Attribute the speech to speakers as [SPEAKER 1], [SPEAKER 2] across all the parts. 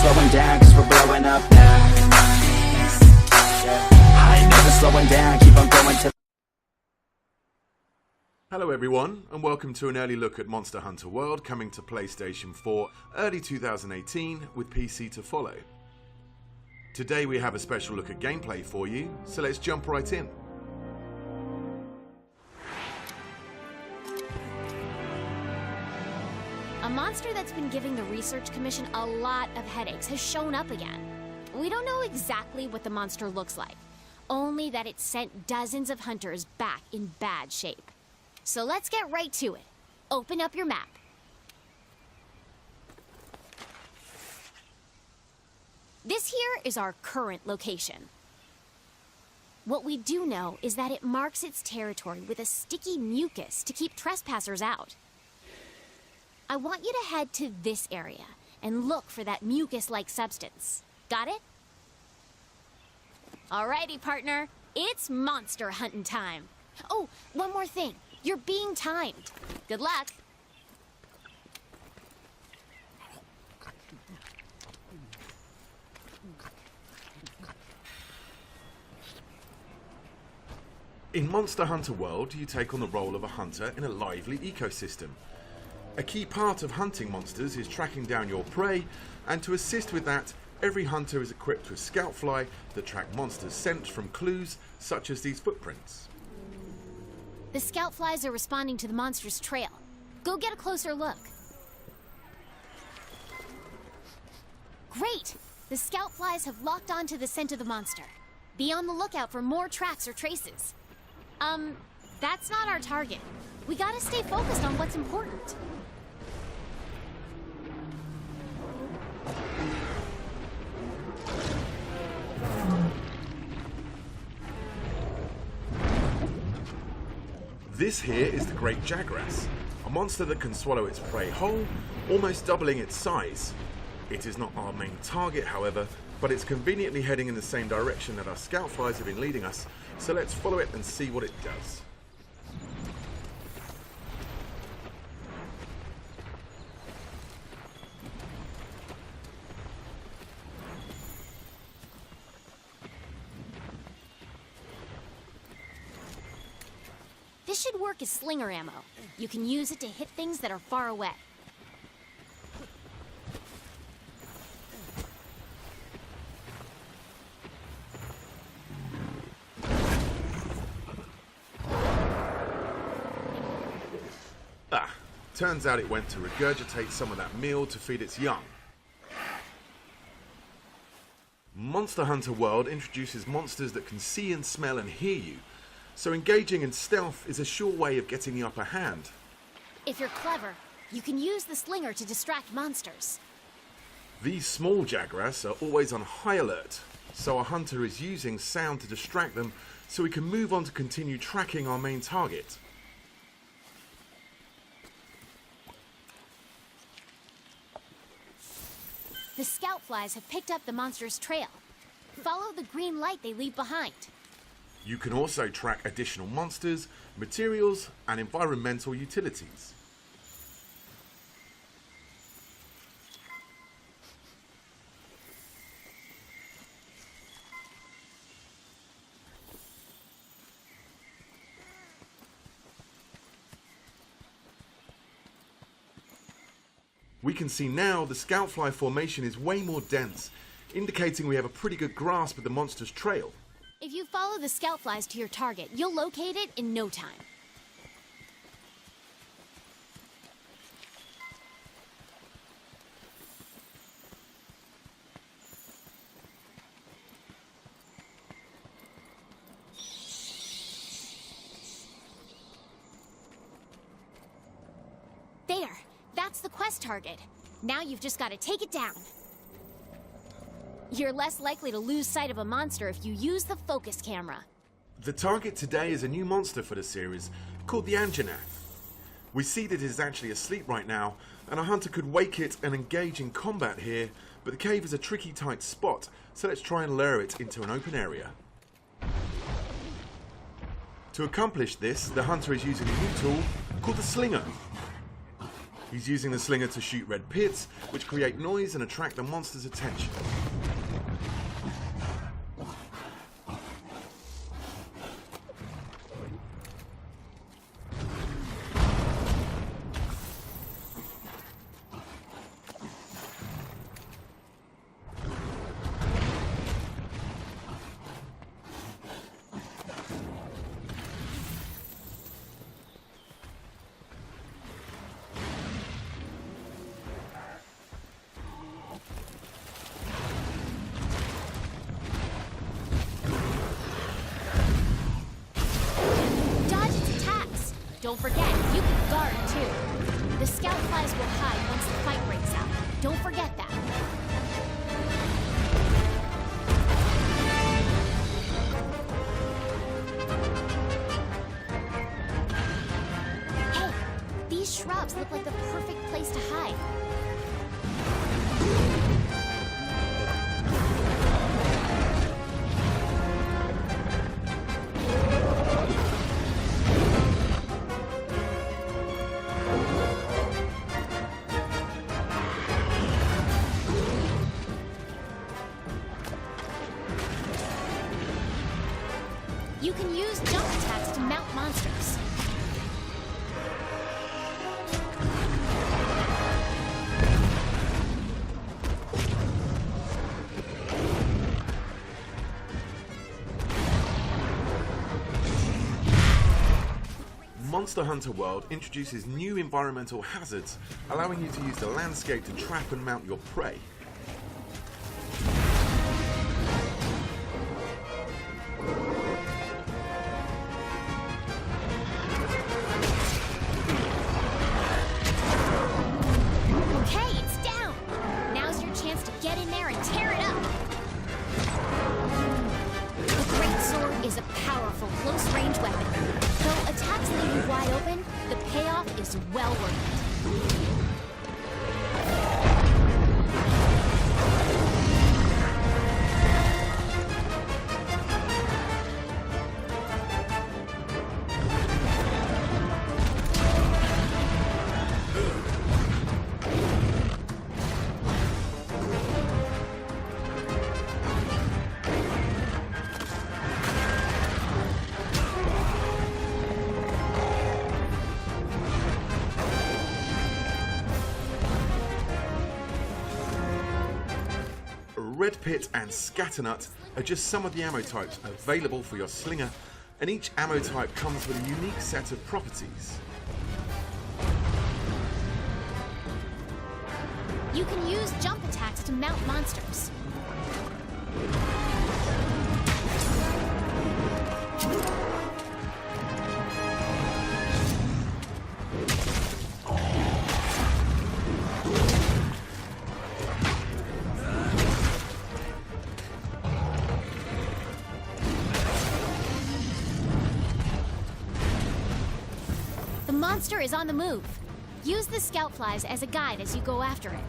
[SPEAKER 1] slowing down, cause we're blowing up now. Yeah. I ain't never slowing down, keep on going till...
[SPEAKER 2] Hello everyone, and welcome to an early look at Monster Hunter World, coming to PlayStation 4 early 2018 with PC to follow. Today we have a special look at gameplay for you, so let's jump right in.
[SPEAKER 3] A monster that's been giving the Research Commission a lot of headaches has shown up again. We don't know exactly what the monster looks like, only that it sent dozens of hunters back in bad shape. So let's get right to it. Open up your map. This here is our current location. What we do know is that it marks its territory with a sticky mucus to keep trespassers out. I want you to head to this area and look for that mucus-like substance. Got it? Alrighty, partner. It's monster hunting time. Oh, one more thing. You're being timed. Good luck.
[SPEAKER 2] In Monster Hunter World, you take on the role of a hunter in a lively ecosystem. A key part of hunting monsters is tracking down your prey, and to assist with that, every hunter is equipped with Scoutfly that track monsters' scent from clues such as these footprints.
[SPEAKER 3] The Scoutflies are responding to the monster's trail. Go get a closer look. Great! The Scoutflies have locked onto the scent of the monster. Be on the lookout for more tracks or traces. That's not our target. We gotta stay focused on what's important.
[SPEAKER 2] This here is the Great Jagras, a monster that can swallow its prey whole, almost doubling its size. It is not our main target, however, but it's conveniently heading in the same direction that our Scoutflies have been leading us, so let's follow it and see what it does.
[SPEAKER 3] This should work as slinger ammo. You can use it to hit things that are far away.
[SPEAKER 2] Turns out it went to regurgitate some of that meal to feed its young. Monster Hunter World introduces monsters that can see and smell and hear you, so engaging in stealth is a sure way of getting the upper hand.
[SPEAKER 3] If you're clever, you can use the slinger to distract monsters.
[SPEAKER 2] These small Jagras are always on high alert, so a hunter is using sound to distract them so we can move on to continue tracking our main target.
[SPEAKER 3] The Scoutflies have picked up the monster's trail. Follow the green light they leave behind.
[SPEAKER 2] You can also track additional monsters, materials, and environmental utilities. We can see now the Scoutfly formation is way more dense, indicating we have a pretty good grasp of the monster's trail.
[SPEAKER 3] If you follow the Scoutflies to your target, you'll locate it in no time. There! That's the quest target. Now you've just got to take it down. You're less likely to lose sight of a monster if you use the focus camera.
[SPEAKER 2] The target today is a new monster for the series, called the Anjanath. We see that it is actually asleep right now, and a hunter could wake it and engage in combat here, but the cave is a tricky tight spot, so let's try and lure it into an open area. To accomplish this, the hunter is using a new tool called the Slinger. He's using the slinger to shoot red pits, which create noise and attract the monster's attention.
[SPEAKER 3] Don't forget, you can guard too. The scout flies will hide once the fight breaks out. Don't forget that. Hey, these shrubs look like the perfect place to hide. You can use jump attacks to mount monsters.
[SPEAKER 2] Monster Hunter World introduces new environmental hazards, allowing you to use the landscape to trap and mount your prey.
[SPEAKER 3] Is well worth it.
[SPEAKER 2] Red Pit and Scatternut are just some of the ammo types available for your slinger, and each ammo type comes with a unique set of properties.
[SPEAKER 3] You can use jump attacks to mount monsters. The monster is on the move. Use the scout flies as a guide as you go after it.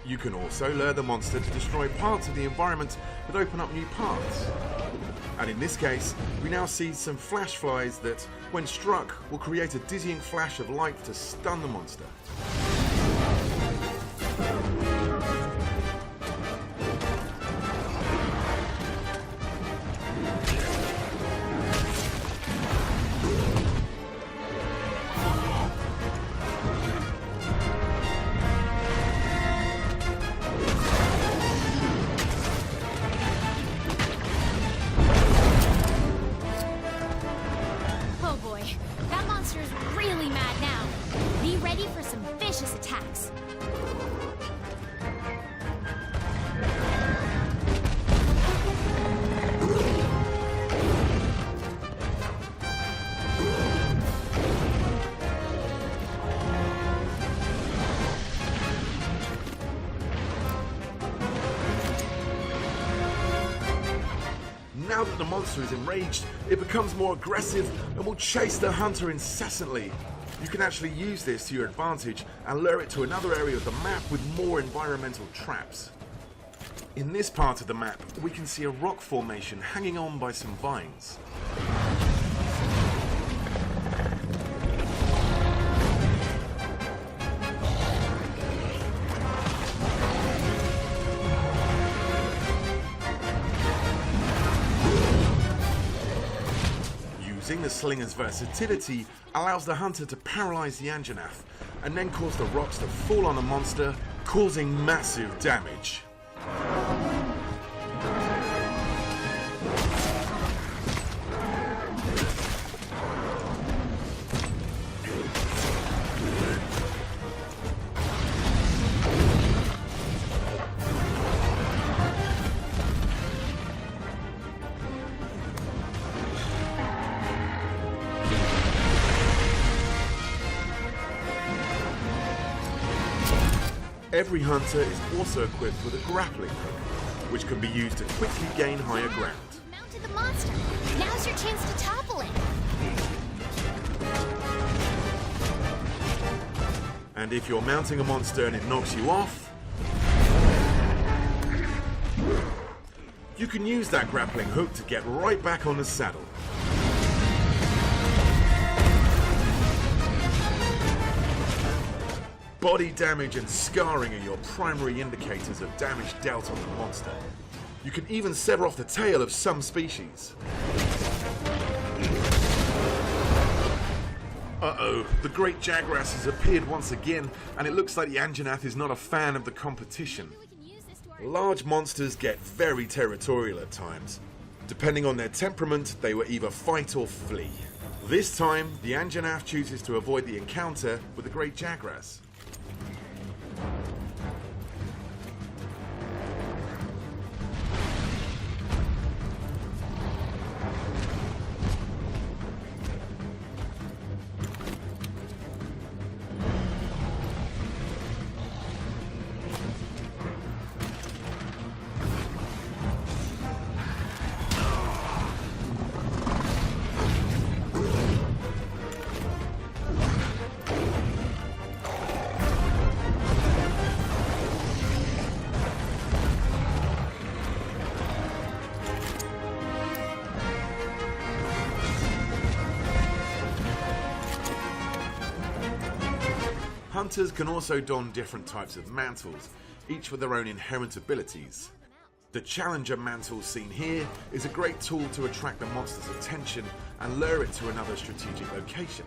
[SPEAKER 2] You can also lure the monster to destroy parts of the environment that open up new paths. And in this case, we now see some flash flies that, when struck, will create a dizzying flash of light to stun the monster. Now that the monster is enraged, it becomes more aggressive and will chase the hunter incessantly. You can actually use this to your advantage and lure it to another area of the map with more environmental traps. In this part of the map, we can see a rock formation hanging on by some vines. Using the slinger's versatility allows the hunter to paralyze the Anjanath and then cause the rocks to fall on the monster, causing massive damage. Every hunter is also equipped with a grappling hook, which can be used to quickly gain higher ground.
[SPEAKER 3] You mounted the monster. Now's your chance to topple it.
[SPEAKER 2] And if you're mounting a monster and it knocks you off, you can use that grappling hook to get right back on the saddle. Body damage and scarring are your primary indicators of damage dealt on the monster. You can even sever off the tail of some species. Uh-oh, the Great Jagras has appeared once again, and it looks like the Anjanath is not a fan of the competition.
[SPEAKER 3] We can use this to our
[SPEAKER 2] Large monsters get very territorial at times. Depending on their temperament, they will either fight or flee. This time, the Anjanath chooses to avoid the encounter with the Great Jagras. Hunters can also don different types of mantles, each with their own inherent abilities. The Challenger mantle seen here is a great tool to attract the monster's attention and lure it to another strategic location.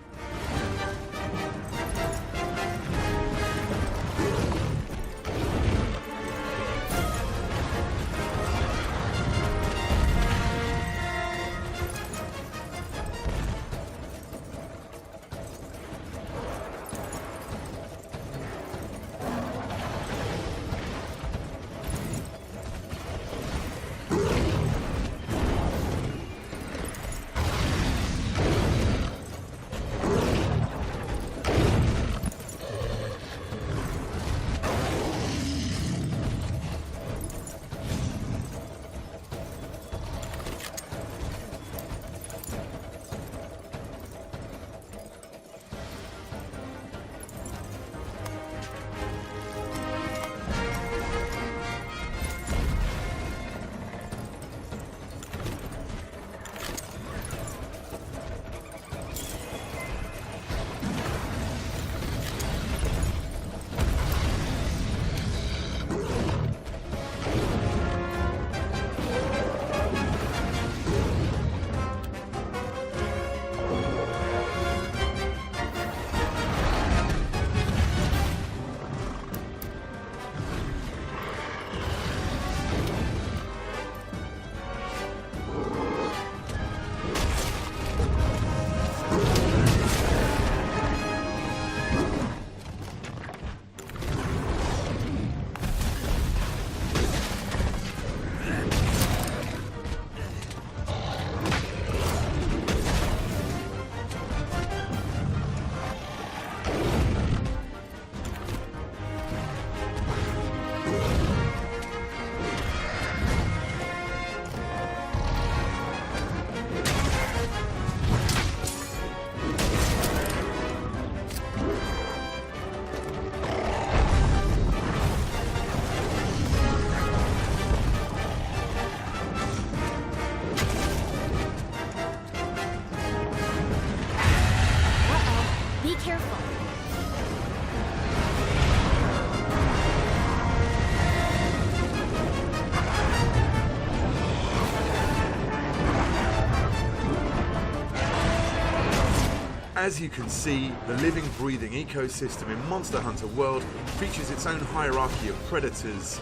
[SPEAKER 2] As you can see, the living, breathing ecosystem in Monster Hunter World features its own hierarchy of predators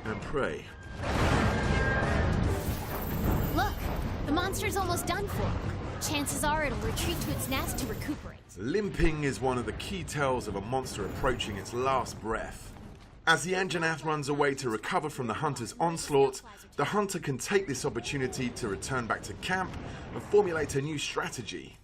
[SPEAKER 2] and prey.
[SPEAKER 3] Look, the monster's almost done for. Chances are it'll retreat to its nest to recuperate.
[SPEAKER 2] Limping is one of the key tells of a monster approaching its last breath. As the Anjanath runs away to recover from the hunter's onslaught, the hunter can take this opportunity to return back to camp and formulate a new strategy.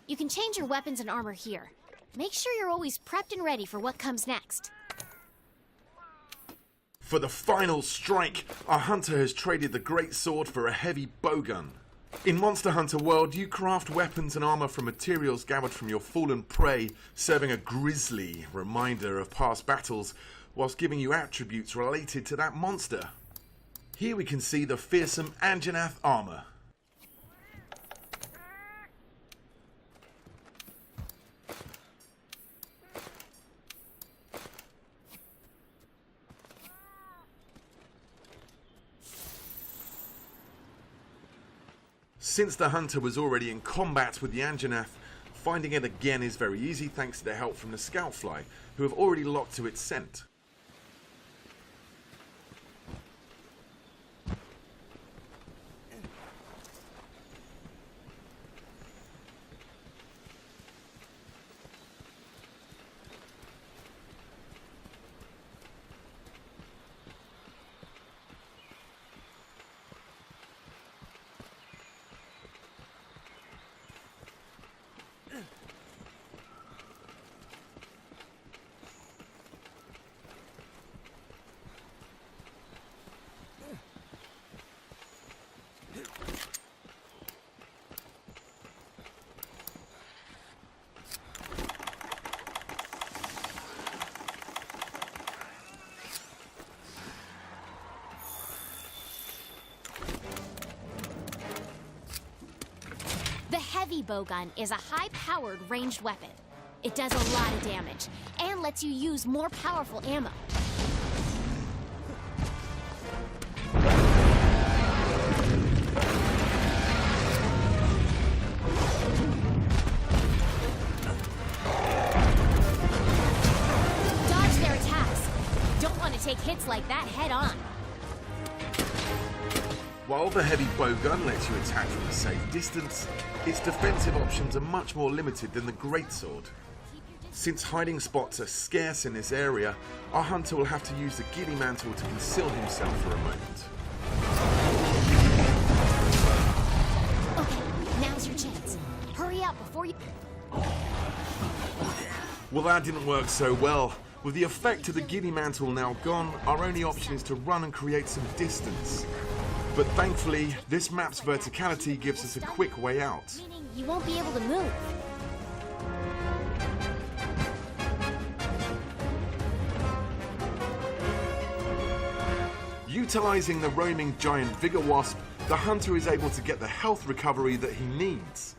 [SPEAKER 3] You can change your weapons and armor here. Make sure you're always prepped and ready for what comes next.
[SPEAKER 2] For the final strike, our hunter has traded the great sword for a heavy bowgun. In Monster Hunter World, you craft weapons and armor from materials gathered from your fallen prey, serving a grisly reminder of past battles, whilst giving you attributes related to that monster. Here we can see the fearsome Anjanath armor. Since the hunter was already in combat with the Anjanath, finding it again is very easy thanks to the help from the Scoutfly, who have already locked to its scent.
[SPEAKER 3] The heavy bowgun is a high-powered ranged weapon. It does a lot of damage and lets you use more powerful ammo. Dodge their attacks. Don't want to take hits like that head on.
[SPEAKER 2] While the heavy bowgun lets you attack from a safe distance, its defensive options are much more limited than the greatsword. Since hiding spots are scarce in this area, our hunter will have to use the Giddy Mantle to conceal himself for a moment.
[SPEAKER 3] Okay, now's your chance. Hurry up before you...
[SPEAKER 2] Well, that didn't work so well. With the effect of the Giddy Mantle now gone, our only option is to run and create some distance. But thankfully, this map's verticality gives us a quick way out.
[SPEAKER 3] Meaning you won't be able to move.
[SPEAKER 2] Utilizing the roaming giant Vigor Wasp, the hunter is able to get the health recovery that he needs.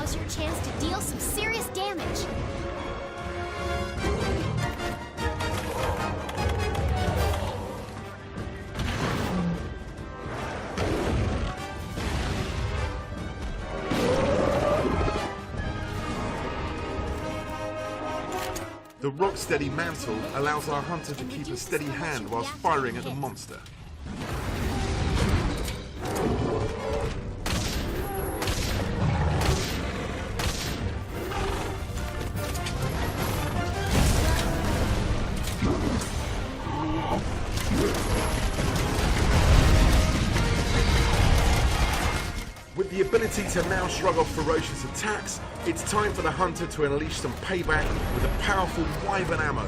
[SPEAKER 3] Now's your chance to deal some serious damage.
[SPEAKER 2] The rock-steady mantle allows our hunter to keep a steady hand whilst firing at the monster. With the ability to now shrug off ferocious attacks, it's time for the hunter to unleash some payback with a powerful Wyvern ammo.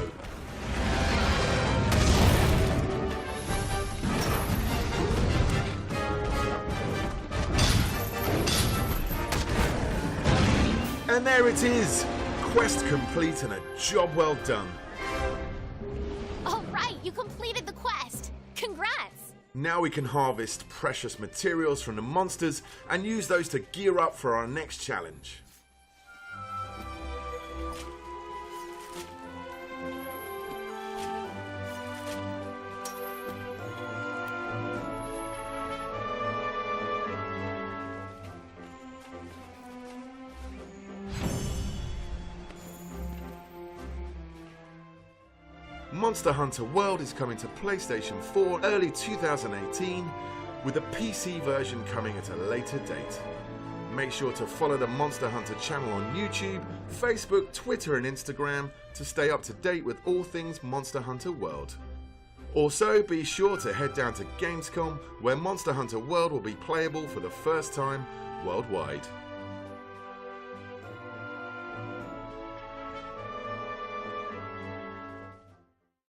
[SPEAKER 2] And there it is! Quest complete and a job well done.
[SPEAKER 3] All right, you completed the quest. Congrats!
[SPEAKER 2] Now we can harvest precious materials from the monsters and use those to gear up for our next challenge. Monster Hunter World is coming to PlayStation 4 early 2018, with a PC version coming at a later date. Make sure to follow the Monster Hunter channel on YouTube, Facebook, Twitter and Instagram to stay up to date with all things Monster Hunter World. Also, be sure to head down to Gamescom, where Monster Hunter World will be playable for the first time worldwide.